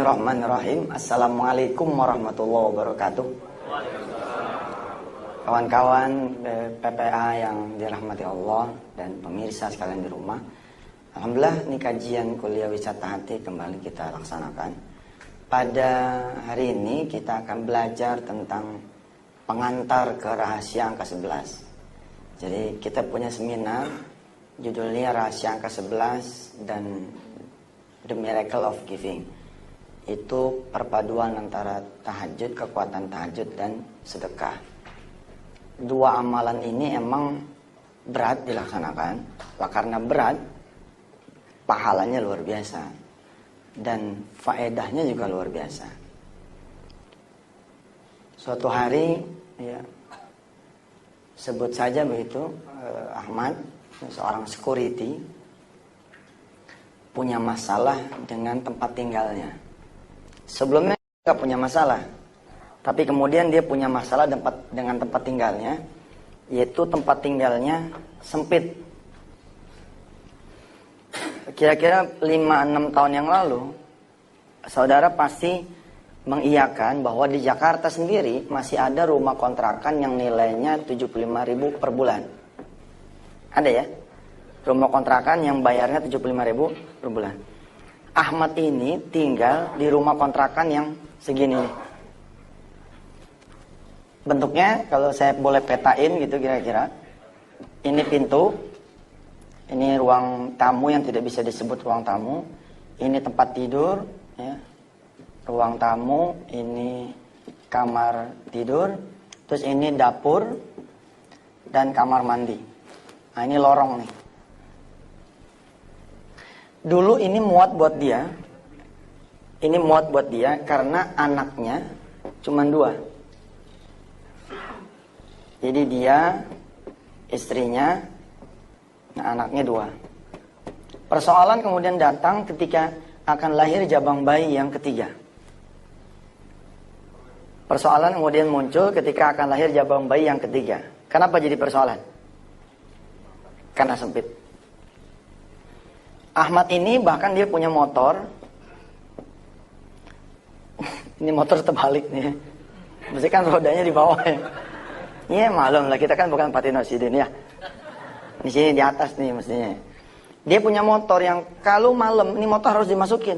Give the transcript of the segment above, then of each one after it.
Bismillahirrahmanirrahim. Assalamualaikum warahmatullahi wabarakatuh. Kawan-kawan PPA yang dirahmati Allah dan pemirsa sekalian di rumah, alhamdulillah ini kajian kuliah wisata hati kembali kita laksanakan. Pada hari ini kita akan belajar tentang pengantar ke rahasia angka 11. Jadi kita punya seminar judulnya Rahasia Angka 11 dan The Miracle of Giving. Itu perpaduan antara tahajud, kekuatan tahajud dan sedekah. Dua amalan ini emang berat dilaksanakan. Karena berat, pahalanya luar biasa dan faedahnya juga luar biasa. Suatu hari, ya, sebut saja begitu, Ahmad, seorang security, punya masalah dengan tempat tinggalnya. Sebelumnya nggak punya masalah, tapi kemudian dia punya masalah dengan tempat tinggalnya, yaitu tempat tinggalnya sempit. Kira-kira 5-6 tahun yang lalu, saudara pasti mengiyakan bahwa di Jakarta sendiri masih ada rumah kontrakan yang nilainya 75.000 per bulan. Ada ya? Rumah kontrakan yang bayarnya 75.000 per bulan. Ahmad ini tinggal di rumah kontrakan yang segini. Bentuknya kalau saya boleh petain gitu kira-kira. Ini pintu. Ini ruang tamu yang tidak bisa disebut ruang tamu. Ini tempat tidur, ya. Ruang tamu, ini kamar tidur. Terus ini dapur dan kamar mandi. Nah, ini lorong nih. Dulu ini muat buat dia. Ini muat buat dia karena anaknya cuma 2. Jadi dia, istrinya, nah anaknya 2. Persoalan kemudian datang ketika akan lahir jabang bayi yang ketiga. Persoalan kemudian muncul ketika akan lahir jabang bayi yang ketiga. Kenapa jadi persoalan? Karena sempit. Ahmad ini bahkan dia punya motor. Ini motor terbalik nih. Mesti kan rodanya di bawah ya. Iya malum lah, kita kan bukan Patinosidin ya. Di sini di atas nih mestinya. Dia punya motor yang kalau malam ini motor harus dimasukin.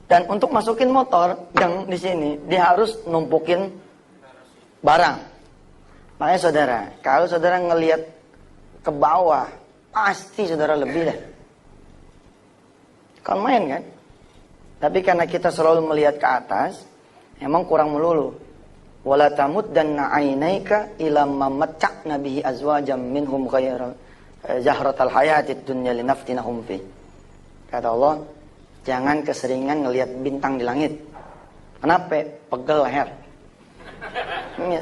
Dan untuk masukin motor yang di sini dia harus numpukin barang. Makanya saudara, kalau saudara ngelihat ke bawah, pasti saudara lebih deh. Kan main kan? Tapi karena kita selalu melihat ke atas, emang kurang melulu. Wala tamuddanna 'ainaika ila ma matta'na bihi azwajam minhum ghayra zahratal hayatid dunya linaftinahum fi. Kata Allah, jangan keseringan ngelihat bintang di langit. Kenapa? Pegel leher.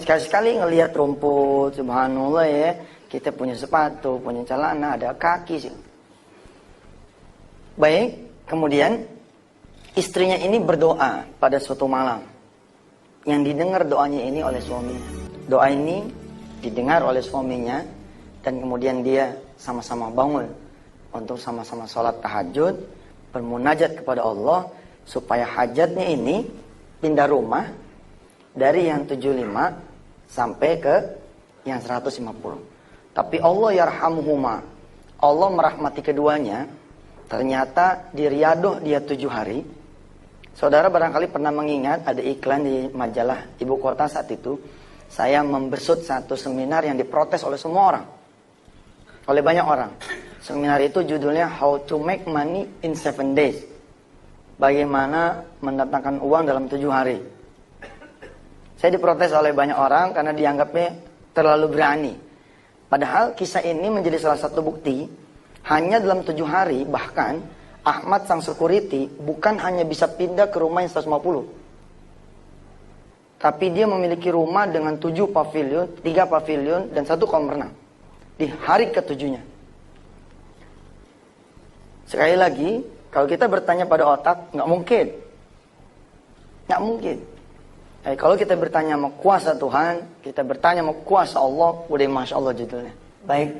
Sekali-sekali ngelihat rumput, subhanallah ya. Kita punya sepatu, punya celana, ada kaki sih. Baik, kemudian istrinya ini berdoa pada suatu malam. Yang didengar doanya ini oleh suaminya. Doa ini didengar oleh suaminya dan kemudian dia sama-sama bangun untuk sama-sama sholat tahajud, bermunajat kepada Allah supaya hajatnya ini pindah rumah dari yang 75 sampai ke yang 150. Tapi Allah yarhamuhuma, Allah merahmati keduanya. Ternyata di Riyadh dia 7 hari. Saudara barangkali pernah mengingat ada iklan di majalah Ibu Kota saat itu. Saya membesut satu seminar yang diprotes oleh semua orang, oleh banyak orang. Seminar itu judulnya How to Make Money in 7 Days. Bagaimana mendatangkan uang dalam 7 hari. Saya diprotes oleh banyak orang karena dianggapnya terlalu berani. Padahal kisah ini menjadi salah satu bukti. Hanya dalam 7 hari bahkan Ahmad sang security bukan hanya bisa pindah ke rumah yang 150. Tapi dia memiliki rumah dengan 7 pavilion, 3 pavilion dan 1 kolam renang. Di hari ke-7-nya. Sekali lagi, kalau kita bertanya pada otak, nggak mungkin. Nggak mungkin. Kalau kita bertanya sama kuasa Tuhan, kita bertanya sama kuasa Allah, udah Masya Allah judulnya. Baik,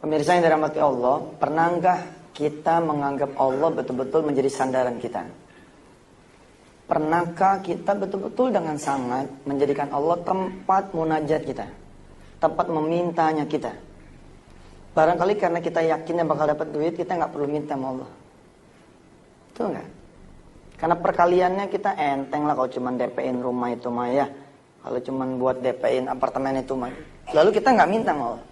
pemirsa yang dirahmati Allah, pernahkah kita menganggap Allah betul-betul menjadi sandaran kita? Pernahkah kita betul-betul dengan sangat menjadikan Allah tempat munajat kita, tempat memintanya kita? Barangkali karena kita yakinnya bakal dapat duit, kita nggak perlu minta sama Allah. Betul nggak? Karena perkaliannya kita enteng lah kalau cuma DP-in rumah itu mah ya. Kalau cuma buat DP-in apartemen itu mah. Lalu kita nggak minta sama Allah.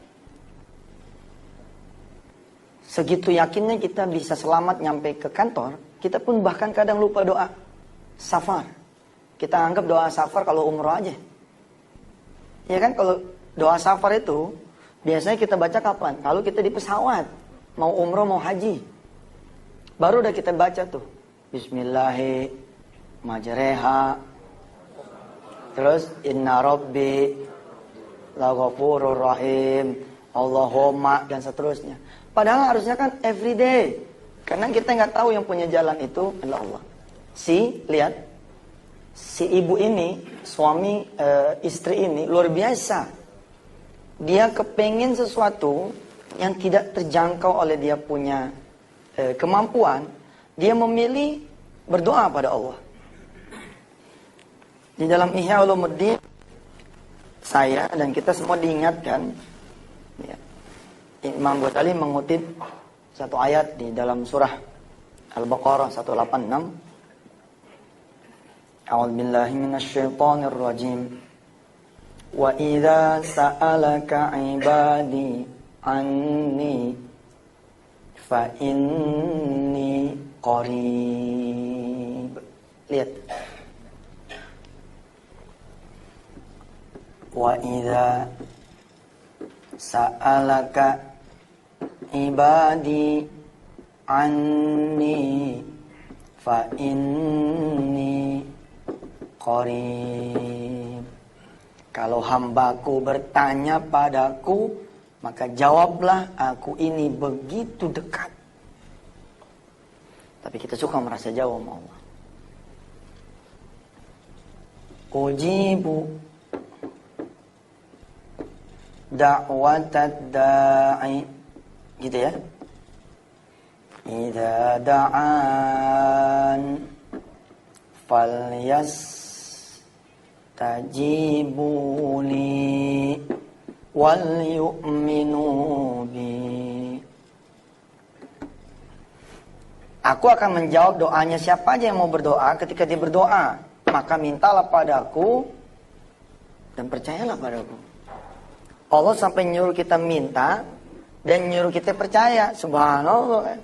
Segitu yakinnya kita bisa selamat nyampe ke kantor, kita pun bahkan kadang lupa doa safar. Kita anggap doa safar kalau umroh aja. Ya kan, kalau doa safar itu biasanya kita baca kapan? Kalau kita di pesawat, mau umroh mau haji. Baru udah kita baca tuh. Bismillahi majreha. Terus inna rabbi laghafurur rahim. Allahumma dan seterusnya. Padahal harusnya kan everyday. Karena kita nggak tahu yang punya jalan itu adalah Allah. Lihat, si ibu ini, suami istri ini luar biasa. Dia kepengen sesuatu yang tidak terjangkau oleh dia punya kemampuan. Dia memilih berdoa pada Allah. Di dalam Ihya Ulumuddin, saya dan kita semua diingatkan, ya, Imam Ghazali mengutip satu ayat di dalam surah Al-Baqarah 186. A'udzubillahi minasyaitonir rajim. Wa idza sa'alaka 'ibadi anni fa inni qarib. Lihat. Wa idza sa'alaka ibadi anni fa inni qarib. Kalau hambaku bertanya padaku, maka jawablah, aku ini begitu dekat. Tapi kita suka merasa jauh sama Allah. Ujibu da'watad da'i, gitu ya. Idza da'an falyastajibuli wal yu'minu bi. Aku akan menjawab doanya siapa aja yang mau berdoa. Ketika dia berdoa, maka mintalah padaku dan percayalah padaku. Allah sampai nyuruh kita minta dan nyuruh kita percaya. Subhanallah kan.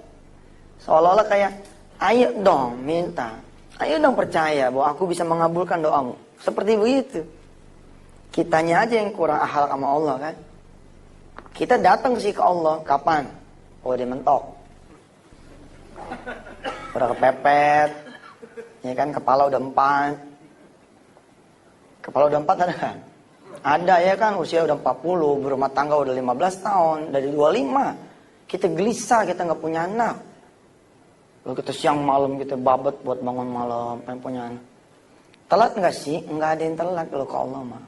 Seolah-olah kayak, ayo dong minta, ayo dong percaya bahwa aku bisa mengabulkan doamu. Seperti begitu. Kitanya aja yang kurang akal sama Allah kan. Kita datang sih ke Allah, kapan? Oh, dia mentok. Udah kepepet, ya kan, kepala udah 4. Kepala udah 4 ada kan? Ada ya kan, usia udah 40, berumah tangga udah 15 tahun, dari 25. Kita gelisah, kita nggak punya anak. Lalu kita siang malam kita babet buat bangun malam, pengen punya anak. Telat nggak sih? Nggak ada yang telat kalau ke Allah mah.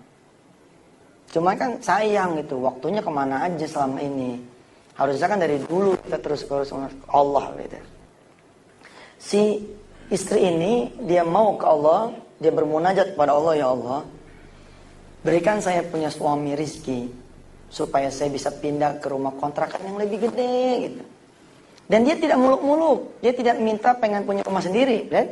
Cuma kan sayang gitu, waktunya kemana aja selama ini. Harusnya kan dari dulu kita terus Allah gitu. Si istri ini, dia mau ke Allah, dia bermunajat kepada Allah, ya Allah, berikan saya punya suami rizki, supaya saya bisa pindah ke rumah kontrakan yang lebih gede gitu. Dan dia tidak muluk-muluk, dia tidak minta pengen punya rumah sendiri, kan?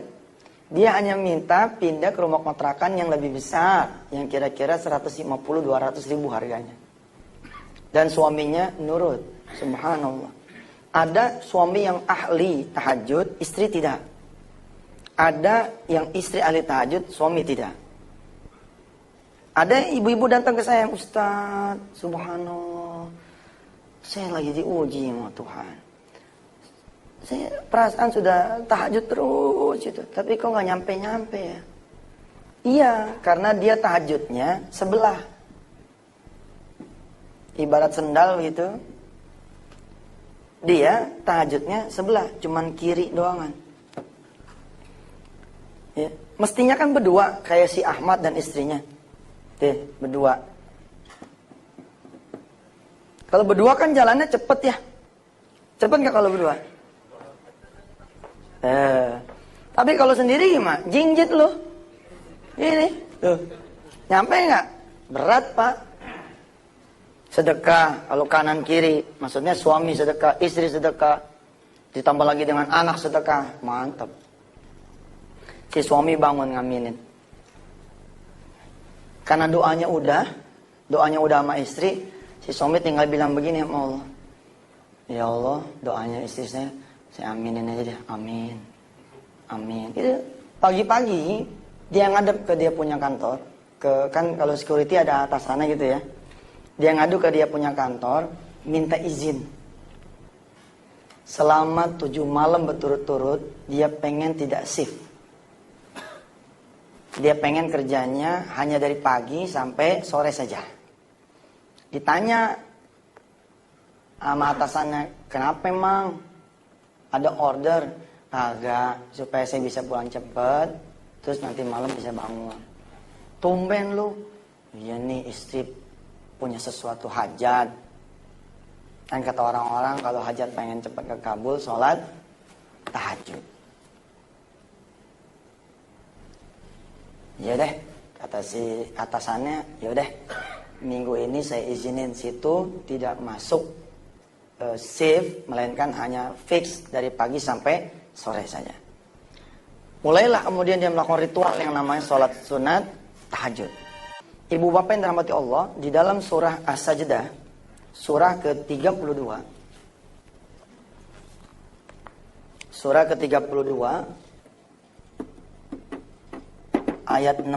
Dia hanya minta pindah ke rumah kontrakan yang lebih besar, yang kira-kira 150-200 ribu harganya. Dan suaminya nurut, subhanallah. Ada suami yang ahli tahajud, istri tidak. Ada yang istri ahli tahajud, suami tidak. Ada ibu-ibu datang ke saya, Ustaz, subhanallah, saya lagi diuji sama Tuhan. Saya perasaan sudah tahajud terus gitu, tapi kok nggak nyampe-nyampe ya? Iya, karena dia tahajudnya sebelah. Ibarat sendal gitu. Dia tahajudnya sebelah, cuman kiri doangan. Ya, mestinya kan berdua kayak si Ahmad dan istrinya. Berdua. Kalau berdua kan jalannya cepet ya. Cepet nggak kalau berdua? Tapi kalau sendiri gimana? Jinjit lu. Ini, tuh. Nyampe nggak? Berat, Pak. Sedekah, kalau kanan kiri, maksudnya suami sedekah, istri sedekah, ditambah lagi dengan anak sedekah, mantap. Si suami bangun ngaminin. Karena doanya udah sama istri, si suami tinggal bilang begini sama Allah. Ya Allah, doanya istri saya aminin aja deh, amin. Amin. Itu pagi-pagi dia ngadep ke dia punya kantor, kan kalau security ada atasannya gitu ya. Dia ngadu ke dia punya kantor, minta izin. Selama 7 malam berturut-turut, dia pengen tidak shift. Dia pengen kerjanya hanya dari pagi sampai sore saja. Ditanya sama atasannya, kenapa emang? Ada order? Agak, supaya saya bisa pulang cepet, terus nanti malam bisa bangun. Tumben lu. Iya nih, istri punya sesuatu hajat. Kan kata orang-orang kalau hajat pengen cepat kekabul, sholat tahajud. Ya deh, kata si atasannya, ya udah minggu ini saya izinin situ tidak masuk shift, melainkan hanya fix dari pagi sampai sore saja. Mulailah kemudian dia melakukan ritual yang namanya sholat sunat tahajud. Ibu bapak yang dirahmati Allah, di dalam surah As-Sajdah, surah ke-32, surah ke-32 ayat 16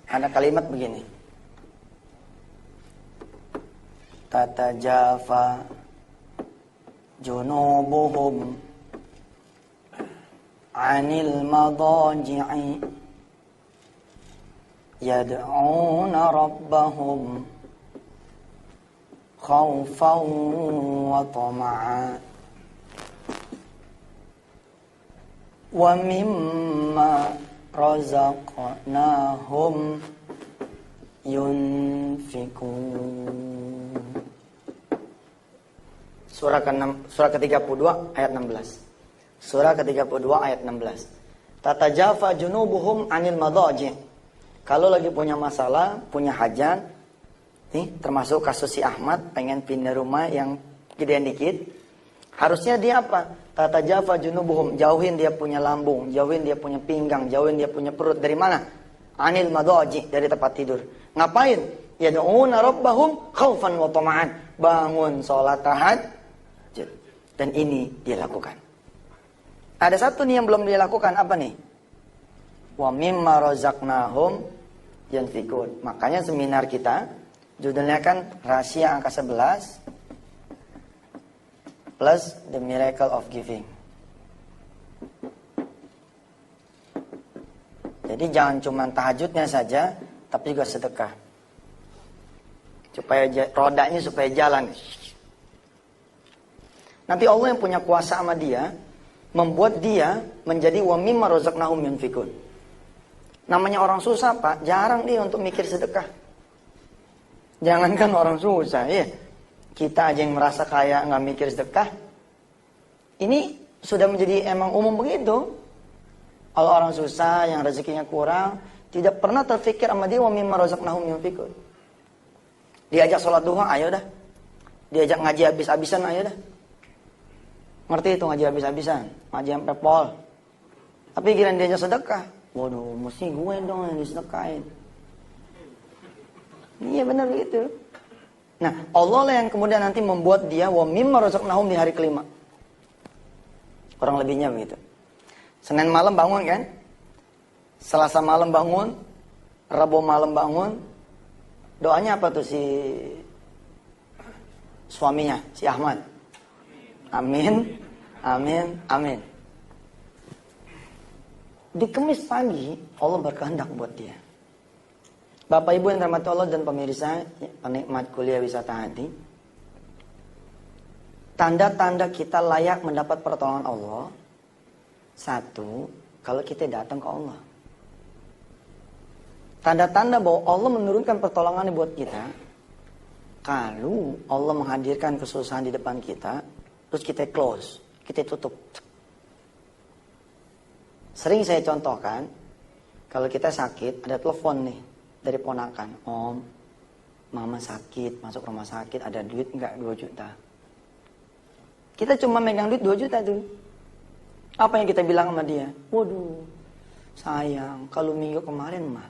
ada kalimat begini. Tatajafa junubuhum 'anil madaji'i yad'una rabbahum khawfan wa tama'a wa mimma razaqnahum yunfikun. Surah ke-32 ayat 16. Surah ke-32 ayat 16. Tatajafa junubuhum 'anil madaji'. Kalau lagi punya masalah, punya hajat, nih termasuk kasus si Ahmad pengen pindah rumah yang gedean dikit, harusnya dia apa? Tatajafa junubuhum, jauhin dia punya lambung, jauhin dia punya pinggang, jauhin dia punya perut. Dari mana? 'Anil madaji', dari tempat tidur. Ngapain? Yad'una rabbahum khaufan wa tama'an. Bangun sholat tahajud. Dan ini dia lakukan. Ada satu nih yang belum dia lakukan, apa nih? Wa mimma razaqnahum yunfikun. Makanya seminar kita judulnya kan Rahasia Angka 11 plus The Miracle of Giving. Jadi jangan cuma tahajudnya saja, tapi juga sedekah. Supaya rodanya supaya jalan. Nanti Allah yang punya kuasa sama dia, membuat dia menjadi wa mimma razaqnahum yunfikun. Namanya orang susah, Pak, jarang dia untuk mikir sedekah. Jangankan orang susah, ya. Kita aja yang merasa kaya nggak mikir sedekah. Ini sudah menjadi emang umum begitu. Kalau orang susah yang rezekinya kurang, tidak pernah terfikir sama dia wa mimma razaqnahum yunfikun. Diajak sholat duha, ayo dah. Diajak ngaji habis-habisan, ayo dah. Ngerti itu ngaji habis-habisan, ngaji sampai pol. Tapi kira diajak sedekah, waduh, mesti gue dong yang disedekahin. Iya benar begitu. Nah, Allah lah yang kemudian nanti membuat dia wa mimma razaqnahum di hari kelima. Kurang lebihnya begitu. Senin malam bangun kan? Selasa malam bangun, Rabu malam bangun. Doanya apa tuh si suaminya, si Ahmad? Amin, amin, amin. Di Kamis pagi, Allah berkehendak buat dia. Bapak Ibu yang dirahmati Allah dan pemirsa, penikmat kuliah wisata hati. Tanda-tanda kita layak mendapat pertolongan Allah. Satu, kalau kita datang ke Allah. Tanda-tanda bahwa Allah menurunkan pertolongan buat kita. Kalau Allah menghadirkan kesusahan di depan kita, terus kita close, kita tutup. Sering saya contohkan, kalau kita sakit, ada telepon nih dari ponakan. Om, mama sakit, masuk rumah sakit, ada duit nggak 2 juta? Kita cuma megang duit 2 juta tuh. Apa yang kita bilang sama dia? Waduh, sayang, kalau minggu kemarin mah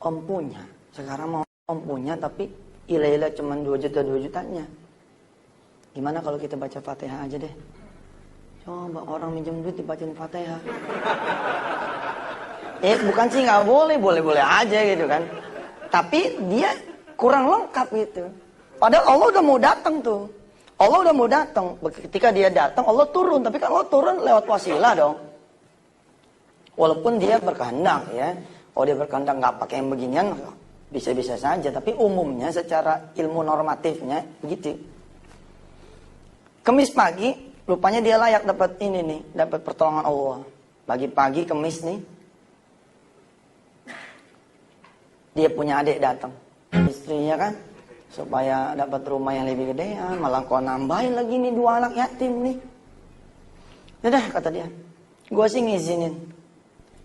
om punya. Sekarang mau om punya tapi ila-ila cuma 2 juta 2 jutanya. Gimana kalau kita baca Fatihah aja deh? Coba orang minjem duit dibacain Fatihah. Bukan sih nggak boleh, boleh-boleh aja gitu kan. Tapi dia kurang lengkap gitu. Padahal Allah udah mau datang tuh. Allah udah mau datang. Ketika dia datang, Allah turun. Tapi kan Allah turun lewat wasilah dong. Walaupun dia berkehendak ya. Oh dia berkehendak nggak pakai yang beginian, bisa-bisa saja. Tapi umumnya secara ilmu normatifnya begitu. Kemis pagi, rupanya dia layak dapat ini nih, dapat pertolongan Allah. Pagi-pagi kemis nih, dia punya adik datang. Istrinya kan, supaya dapat rumah yang lebih gede, malah kau nambahin lagi nih 2 anak yatim nih. Udah kata dia, gue sih ngizinin.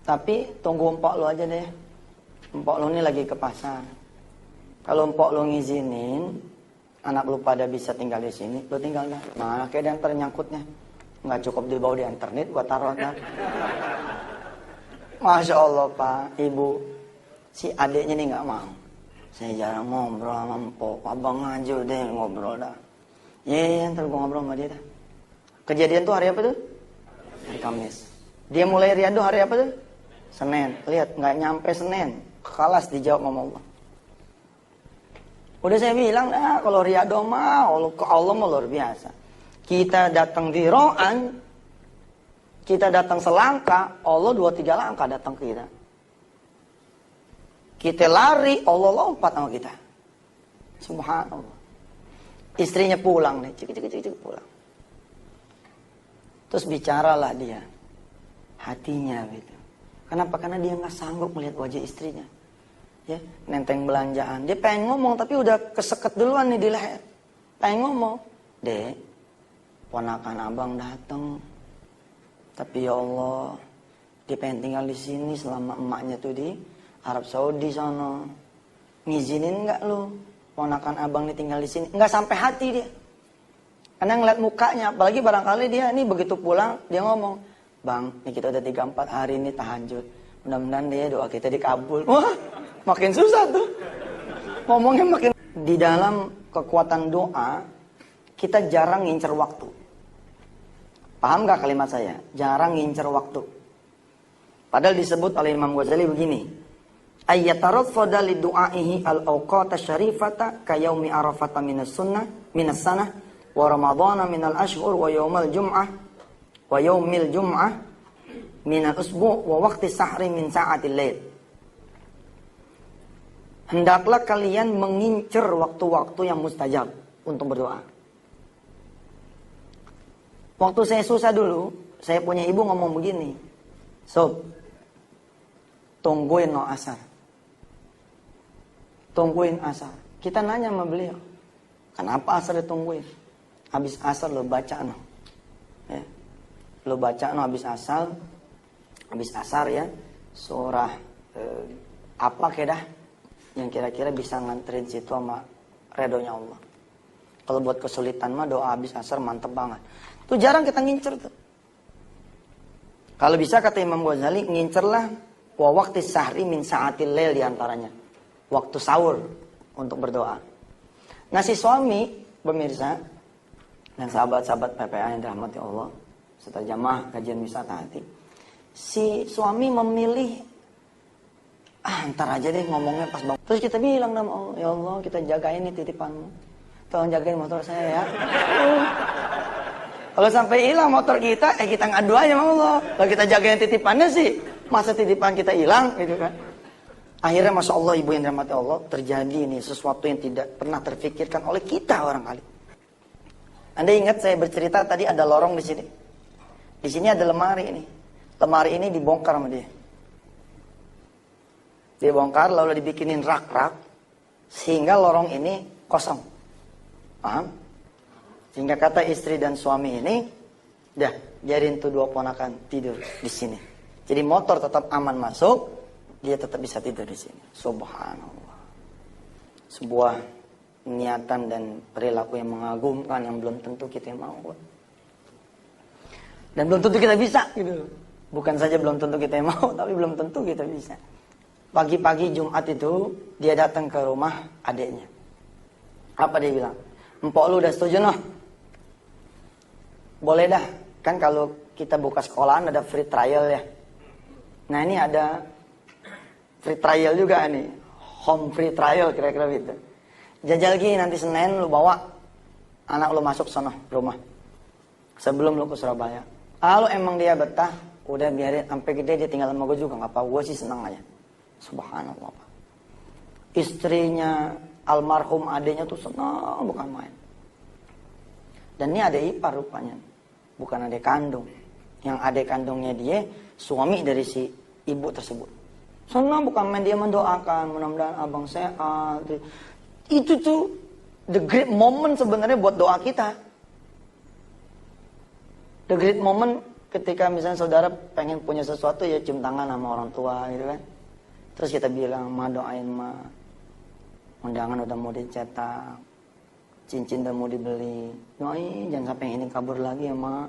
Tapi tunggu empok lu aja deh. Empok lu ini lagi ke pasar. Kalau empok lu ngizinin, anak lu pada bisa tinggal di sini, lu tinggal dah. Mana kayak diantar nyangkutnya. Nggak cukup dibawa di internet, gua taruh dah. Masya Allah Pak, Ibu. Si adiknya nih nggak mau. Saya jarang ngobrol sama empok. Abang aja deh ngobrol dah. Iya, ntar gua ngobrol sama dia dah. Kejadian tuh hari apa tuh? Hari Kamis. Dia mulai riado hari apa tuh? Senin. Lihat, nggak nyampe Senin. Kelas dijawab sama Allah. Udah saya bilang, kalau riado mah, Allah mah luar biasa. Kita datang di ro'an, kita datang selangkah, Allah 2-3 langkah datang ke kita. Kita lari, Allah lompat sama kita. Subhanallah. Istrinya pulang nih, cik pulang. Terus bicaralah dia. Hatinya gitu. Kenapa? Karena dia nggak sanggup melihat wajah istrinya. Ya, nenteng belanjaan. Dia pengen ngomong tapi udah keseket duluan nih di leher. Pengen ngomong, Dek, ponakan abang datang. Tapi ya Allah, dia pengen tinggal di sini selama emaknya tuh di Arab Saudi sana. Ngizinin nggak lu? Ponakan abang nih tinggal di sini. Nggak sampai hati dia. Karena ngeliat mukanya, apalagi barangkali dia ini begitu pulang dia ngomong, Bang, ini kita udah 3-4 hari ini tahajud. Mudah-mudahan dia doa kita dikabul. Wah, makin susah tuh. Ngomongnya makin. Di dalam kekuatan doa, kita jarang ngincer waktu. Paham gak kalimat saya? Jarang ngincer waktu. Padahal disebut oleh Imam Ghazali begini. Ayyatarafada li du'aihi al-awqata syarifata kayaumi arafata minas sunnah, minas sanah, wa ramadhana minal ashhur wa yaumal jum'ah. Wa yaumil jum'ah minal usbu' wa waqti sahri min sa'atil lail. Hendaklah kalian mengincar waktu-waktu yang mustajab untuk berdoa. Waktu saya susah dulu, saya punya ibu ngomong begini. Sob, tungguin no asar. Tungguin asar. Kita nanya sama beliau, kenapa asar ditungguin? Habis asar lo baca no. Ya. Lo baca no habis asar ya, surah apa kedah yang kira-kira bisa nganterin situ sama redonya Allah. Kalau buat kesulitan mah doa habis asar mantep banget. Tuh jarang kita ngincer tuh. Kalau bisa kata Imam Ghazali, ngincerlah wa waqti sahri min sa'atil lail diantaranya. Waktu sahur untuk berdoa. Nah si suami, pemirsa, dan sahabat-sahabat PPA yang dirahmati Allah, serta jamaah kajian wisata hati. Si suami memilih, ntar aja deh ngomongnya pas bangun. Terus kita bilang sama Allah, ya Allah kita jagain nih titipanmu. Tolong jagain motor saya ya. Kalau sampai hilang motor kita, kita ngadu aja sama Allah. Kalau kita jagain titipannya sih, masa titipan kita hilang gitu kan. Akhirnya Masya Allah ibu yang dirahmati Allah, terjadi ini sesuatu yang tidak pernah terfikirkan oleh kita barangkali. Anda ingat saya bercerita tadi ada lorong di sini. Di sini ada lemari ini. Lemari ini dibongkar sama dia. Dibongkar lalu dibikinin rak-rak sehingga lorong ini kosong. Paham? Sehingga kata istri dan suami ini, dah biarin tuh 2 ponakan tidur di sini. Jadi motor tetap aman masuk, dia tetap bisa tidur di sini. Subhanallah. Sebuah niatan dan perilaku yang mengagumkan yang belum tentu kita mau. Dan belum tentu kita bisa gitu. Bukan saja belum tentu kita mau, tapi belum tentu kita bisa. Pagi-pagi Jumat itu dia datang ke rumah adiknya. Apa dia bilang? Empok lu udah setuju noh? Boleh dah. Kan kalau kita buka sekolahan ada free trial ya. Nah ini ada free trial juga nih. Home free trial kira-kira gitu. Jajal gini nanti Senin lu bawa anak lu masuk sono rumah. Sebelum lu ke Surabaya. Kalau emang dia betah, udah biarin sampai gede dia tinggal sama gue juga. Gak apa, gue sih senang aja. Subhanallah. Istrinya almarhum adiknya tuh senang bukan main. Dan ini adik ipar rupanya. Bukan adik kandung. Yang adik kandungnya dia suami dari si ibu tersebut. Senang bukan main, dia mendoakan mudah-mudahan abang sehat. Itu tuh the great moment sebenarnya buat doa kita. The great moment ketika misalnya saudara pengen punya sesuatu ya cium tangan sama orang tua gitu kan. Terus kita bilang, ma doain ma. Undangan udah mau dicetak. Cincin udah mau dibeli. Doain jangan sampai ini kabur lagi ya ma.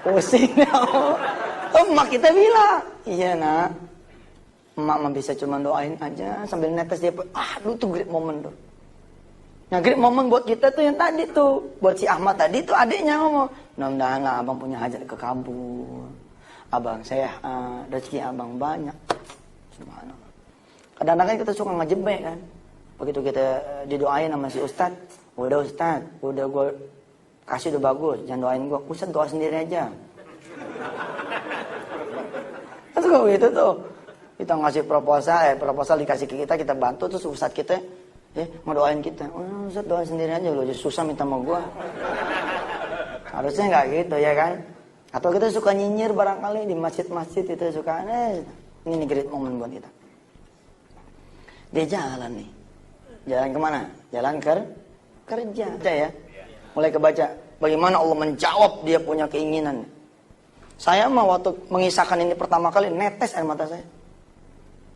Pusing ya ma. Emak kita bilang, iya nak. Emak mah bisa cuma doain aja sambil netes dia. Aduh tuh great moment tuh. Nah great moment buat kita tuh yang tadi tuh. Buat si Ahmad tadi tuh adiknya ngomong. Mudah-mudahan lah abang punya hajat kekabul. Abang sehat, rezeki abang banyak. Subhanallah. Kadang-kadang kita suka ngejebek kan. Begitu kita didoain sama si Ustadz. Udah Ustadz, udah gue kasih udah bagus. Jangan doain gue. Ustadz doa sendiri aja. Kan suka gitu tuh. Kita ngasih proposal dikasih ke kita bantu. Terus Ustadz kita ngedoain kita. Oh, Ustadz doa sendiri aja loh. Susah minta sama gue. Harusnya nggak gitu ya kan. Atau kita suka nyinyir barangkali di masjid-masjid itu suka ini great moment buat kita. Dia jalan nih. Jalan kemana? Jalan kerja. Ya. Mulai kebaca. Bagaimana Allah menjawab dia punya keinginan. Saya mah waktu mengisahkan ini pertama kali netes air mata saya.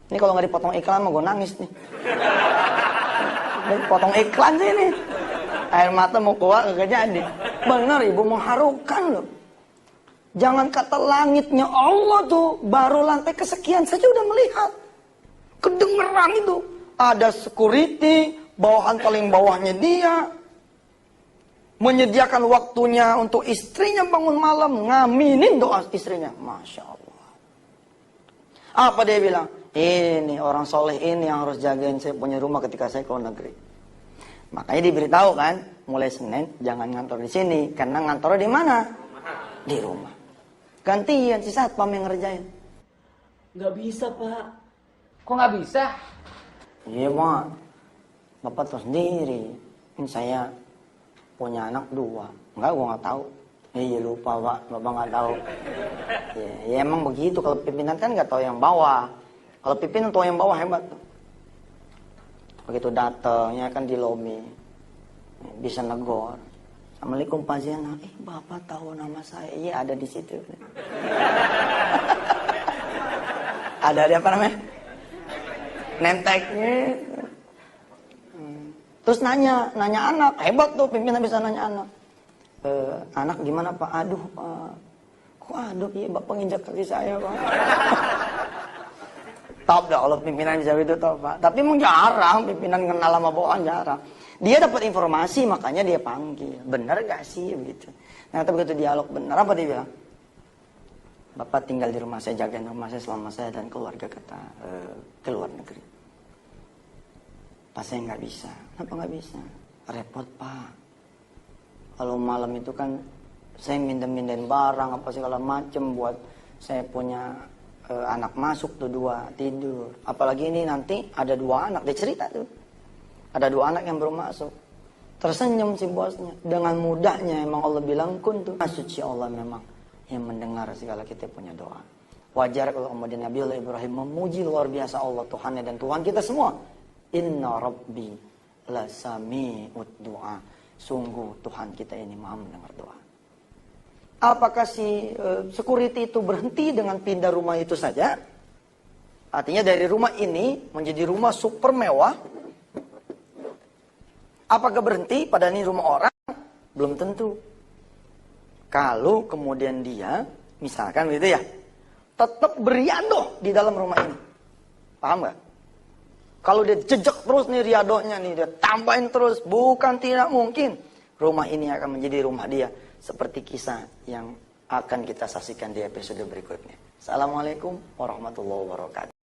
Ini kalau nggak dipotong iklan mah gue nangis nih. Potong iklan sih nih. Air mata mau keluar gak jadi. Benar ibu mengharukan loh. Jangan kata langitnya Allah tuh, baru lantai kesekian saja udah melihat. Kedengeran itu. Ada security, bawahan paling bawahnya dia. Menyediakan waktunya untuk istrinya bangun malam. Ngaminin doa istrinya. Masya Allah. Apa dia bilang? Ini orang soleh ini yang harus jagain saya punya rumah ketika saya ke luar negeri. Makanya diberitahu kan, mulai Senin jangan ngantor di sini. Karena ngantornya di mana? Di rumah. Gantian si satpam yang ngerjain. Nggak bisa pak. Kok nggak bisa? Iya mak. Bapak tahu sendiri. Ini saya punya anak 2. Enggak, gua nggak tahu. Iya lupa pak. Bapak nggak tahu. Ya emang begitu. Kalau pimpinan kan nggak tahu yang bawah. Kalau pimpinan tahu yang bawah hebat tuh. Begitu datangnya kan di lobi. Bisa negor. Assalamualaikum Pak Zainal. Bapak tahu nama saya? Iya ada di situ. Ada apa namanya? Nemteknya. Terus nanya anak. Hebat tuh pimpinan bisa nanya anak. Anak gimana Pak? Aduh Pak. Kok aduh? Iya Bapak nginjak kaki saya Pak. Top dah kalau pimpinan bisa itu top Pak. Tapi emang jarang pimpinan kenal sama bawahan jarang. Dia dapat informasi makanya dia panggil. Benar gak sih begitu? Nah begitu dialog benar apa dia bilang? Bapak tinggal di rumah saya, jagain rumah saya selama saya dan keluarga kita ke luar negeri. Pas saya nggak bisa. Kenapa nggak bisa? Repot Pak. Kalau malam itu kan saya mindahin barang apa segala macem buat saya punya anak masuk tuh 2 tidur. Apalagi ini nanti ada 2 anak dia cerita tuh. Ada 2 anak yang baru masuk. Tersenyum si bosnya. Dengan mudahnya emang Allah bilang kun tuh. Suci Allah memang yang mendengar segala kita punya doa. Wajar kalau kemudian Nabi Ibrahim memuji luar biasa Allah Tuhannya dan Tuhan kita semua. Inna Rabbi la sami'ud du'a. Sungguh Tuhan kita ini maha mendengar doa. Apakah si security itu berhenti dengan pindah rumah itu saja? Artinya dari rumah ini menjadi rumah super mewah. Apakah berhenti pada ini rumah orang? Belum tentu. Kalau kemudian dia, misalkan gitu ya, tetap beriadoh di dalam rumah ini. Paham gak? Kalau dia jejak terus nih riadohnya nih, dia tambahin terus, bukan tidak mungkin rumah ini akan menjadi rumah dia. Seperti kisah yang akan kita saksikan di episode berikutnya. Assalamualaikum warahmatullahi wabarakatuh.